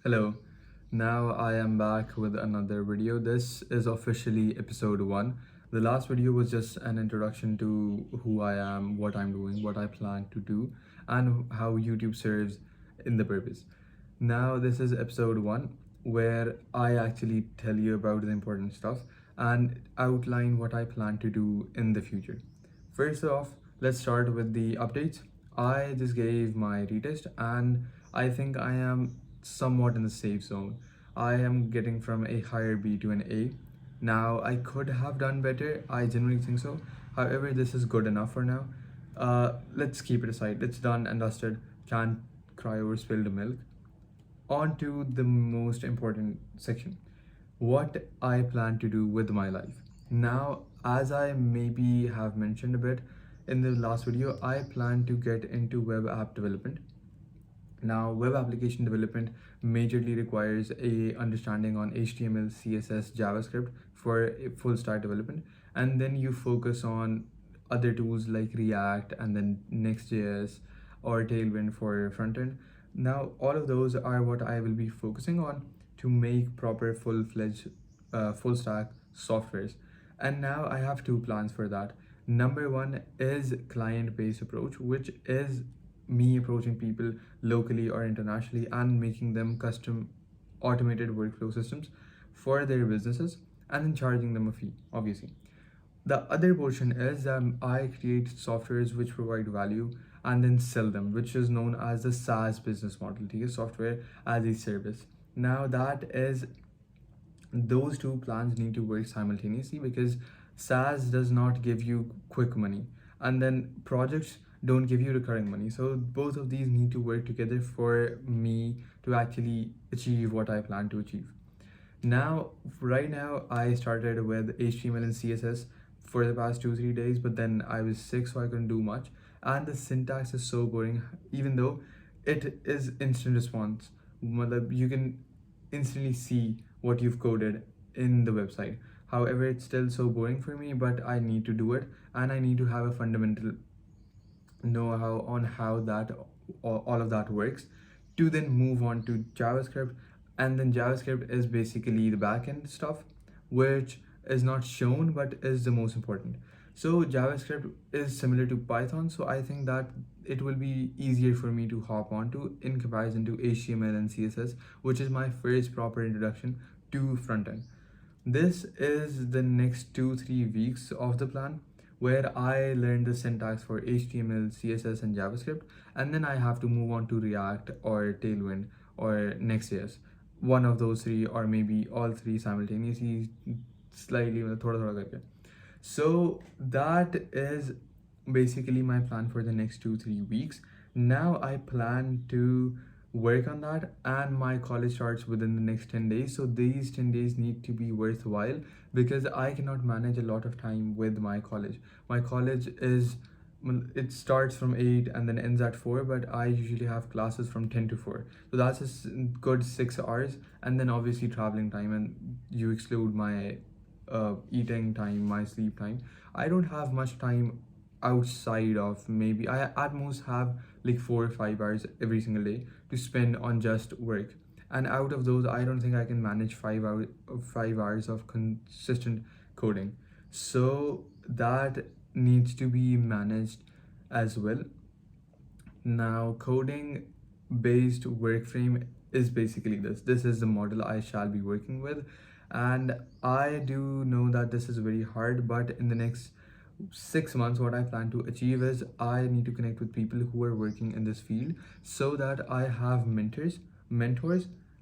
Hello. Now I am back with another video. This is officially episode 1. The last video was just an introduction to who I am, what I'm doing, what I plan to do, and how YouTube serves in the purpose. Now this is episode 1 where I actually tell you about the important stuff and outline what I plan to do in the future. First off, let's start with the updates. I just gave my retest and I think I am somewhat in the safe zone. I am getting from a higher B to an A. Now, I could have done better. I generally think so. However, this is good enough for now. Let's keep it aside. It's done and dusted. Can't cry over spilled milk. On to the most important section, what I plan to do with my life. Now, as I maybe have mentioned a bit in the last video, I plan to get into web app development. Now, web application development majorly requires a understanding on HTML, CSS, JavaScript for full stack development, and then you focus on other tools like React and then Next.js or Tailwind for front end. Now, all of those are what I will be focusing on to make proper full-fledged full stack softwares. And now I have two plans for that. Number one is client-based approach, which is me approaching people locally or internationally and making them custom automated workflow systems for their businesses and then charging them a fee, obviously. The other portion is I create softwares which provide value and then sell them, which is known as the SaaS business model, software as a service. Now that is, those two plans need to work simultaneously because SaaS does not give you quick money and then projects don't give you recurring money. So both of these need to work together for me to actually achieve what I plan to achieve. Now, right now, I started with HTML and CSS for the past 2-3 days, but then I was sick, so I couldn't do much. And the syntax is so boring, even though it is instant response. You can instantly see what you've coded in the website. However, it's still so boring for me, but I need to do it, and I need to have a fundamental know-how on how that all of that works to then move on to JavaScript. And then JavaScript is basically the backend stuff, which is not shown but is the most important. So JavaScript is similar to Python, so I think that it will be easier for me to hop onto in comparison to HTML and CSS, which is my first proper introduction to front end. This is the next 2-3 weeks of the plan where I learn the syntax for HTML, CSS, and JavaScript, and then I have to move on to React or Tailwind or Next.js. One of those three, or maybe all three simultaneously, slightly, thoda thoda karke. So that is basically my plan for the next 2-3 weeks. Now I plan to work on that, and my college starts within the next 10 days, so these 10 days need to be worthwhile because I cannot manage a lot of time with my college. My college is, it starts from 8 and then ends at 4, but I usually have classes from 10 to 4, so that's a good 6 hours, and then obviously traveling time, and you exclude my eating time, my sleep time. I don't have much time outside of, maybe I at most have like 4 or 5 hours every single day to spend on just work, and out of those I don't think I can manage 5 hours of consistent coding. So that needs to be managed as well. Now, coding based work frame is basically this is the model I shall be working with, and I do know that this is very hard, but in the next 6 months what I plan to achieve is I need to connect with people who are working in this field so that I have mentors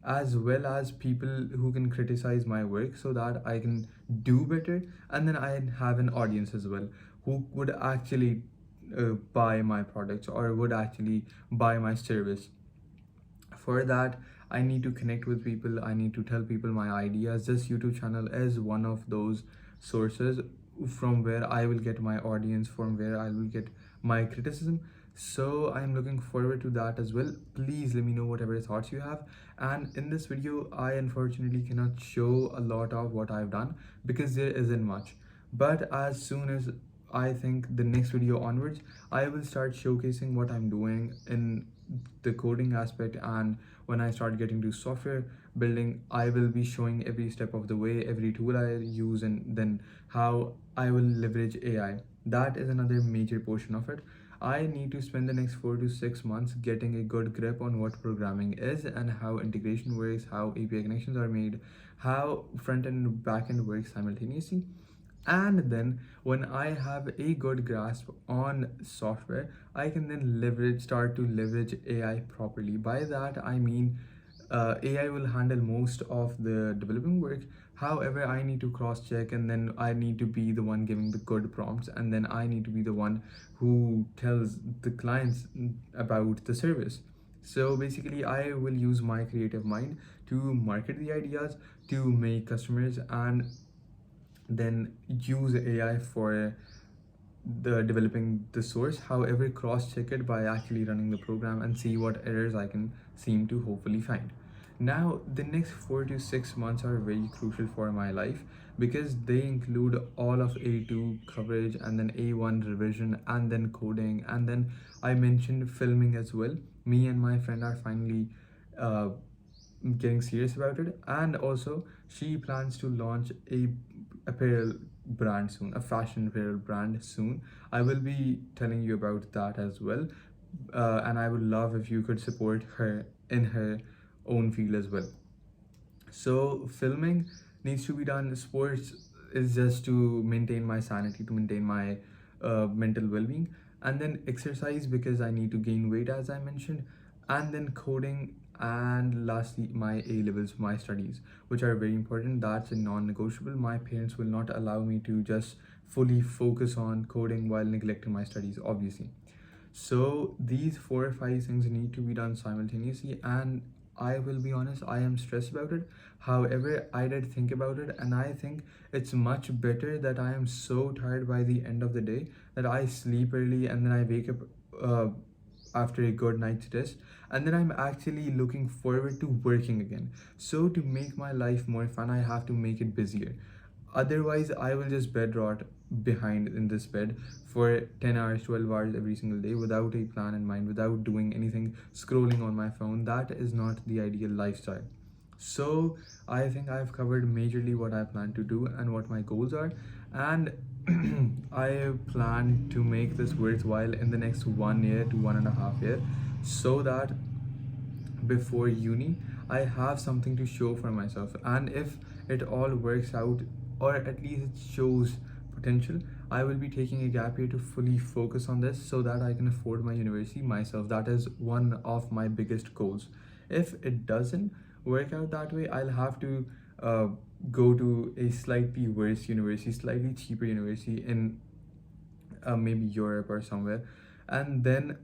as well as people who can criticize my work so that I can do better, and then I have an audience as well who would actually buy my products or would actually buy my service. For that, I need to connect with people, I need to tell people my ideas. This YouTube channel is one of those sources from where I will get my audience, from where I will get my criticism. So I'm looking forward to that as well. Please let me know whatever thoughts you have. And in this video, I unfortunately cannot show a lot of what I've done because there isn't much. But as soon as I think the next video onwards, I will start showcasing what I'm doing in the coding aspect, and when I start getting to software building, I will be showing every step of the way, every tool I use, and then how I will leverage AI. That is another major portion of it. I need to spend the next 4 to 6 months getting a good grip on what programming is and how integration works, how API connections are made, how front end and back end works simultaneously. And then when I have a good grasp on software, I can then start to leverage AI properly. By that I mean, AI will handle most of the developing work. However, I need to cross check, and then I need to be the one giving the good prompts, and then I need to be the one who tells the clients about the service. So basically, I will use my creative mind to market the ideas, to make customers, and then use AI for the developing the source. However, cross check it by actually running the program and see what errors I can seem to hopefully find. Now, the next 4 to 6 months are very crucial for my life because they include all of A2 coverage and then A1 revision and then coding, and then I mentioned filming as well. Me and my friend are finally uh, getting serious about it, and also she plans to launch a apparel brand soon, a fashion apparel brand soon. I will be telling you about that as well, and I would love if you could support her in her own field as well. So filming needs to be done. Sports is just to maintain my sanity, to maintain my mental well-being, and then exercise because I need to gain weight, as I mentioned, and then coding, and lastly my A levels, my studies, which are very important. That's a non-negotiable. My parents will not allow me to just fully focus on coding while neglecting my studies, obviously. So these 4 or 5 things need to be done simultaneously, and I will be honest, I am stressed about it. However, I did think about it, and I think it's much better that I am so tired by the end of the day that I sleep early and then I wake up uh, after a good night's rest, and then I'm actually looking forward to working again. So to make my life more fun, I have to make it busier. Otherwise, I will just bed rot behind in this bed for 10 hours, 12 hours every single day without a plan in mind, without doing anything, scrolling on my phone. That is not the ideal lifestyle. So I think I've covered majorly what I plan to do and what my goals are. And I plan to make this worthwhile in the next 1 year to 1.5 year, so that before uni I have something to show for myself. And if it all works out, or at least it shows potential, I will be taking a gap year to fully focus on this so that I can afford my university myself. That is one of my biggest goals. If it doesn't work out that way, I'll have to uh, go to a slightly worse university, slightly cheaper university in maybe Europe or somewhere, and then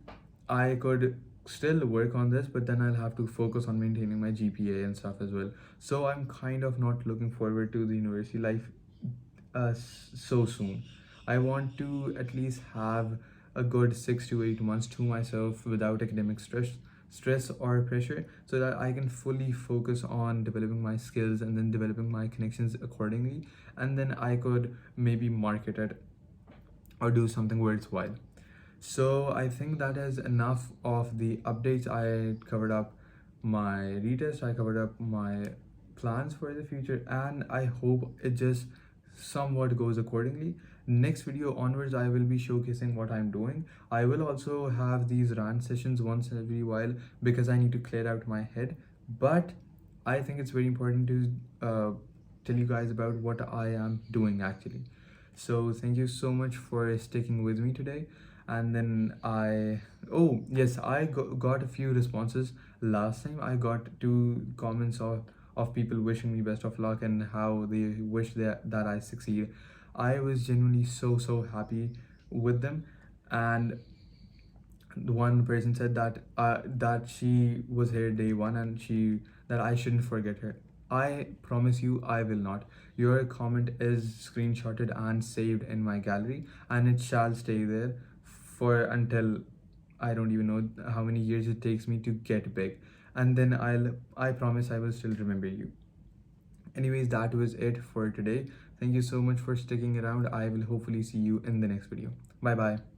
I could still work on this, but then I'll have to focus on maintaining my GPA and stuff as well. So I'm kind of not looking forward to the university life so soon. I want to at least have a good 6 to 8 months to myself without academic stress or pressure, so that I can fully focus on developing my skills and then developing my connections accordingly, and then I could maybe market it or do something worthwhile. So I think that is enough of the updates. I covered up my retest, I covered up my plans for the future, and I hope it just somewhat goes accordingly. Next video onwards, I will be showcasing what I'm doing. I will also have these rant sessions once in every while because I need to clear out my head. But I think it's very important to tell you guys about what I am doing actually. So thank you so much for sticking with me today. And then oh yes, I got a few responses last time. I got 2 comments of people wishing me best of luck and how they wish that I succeed. I was genuinely so happy with them. And the one person said that she was here day one, and she that I shouldn't forget her. I promise you I will not. Your comment is screenshotted and saved in my gallery, and it shall stay there for until I don't even know how many years it takes me to get big, and then I promise I will still remember you. Anyways, that was it for today. Thank you so much for sticking around. I will hopefully see you in the next video. Bye bye.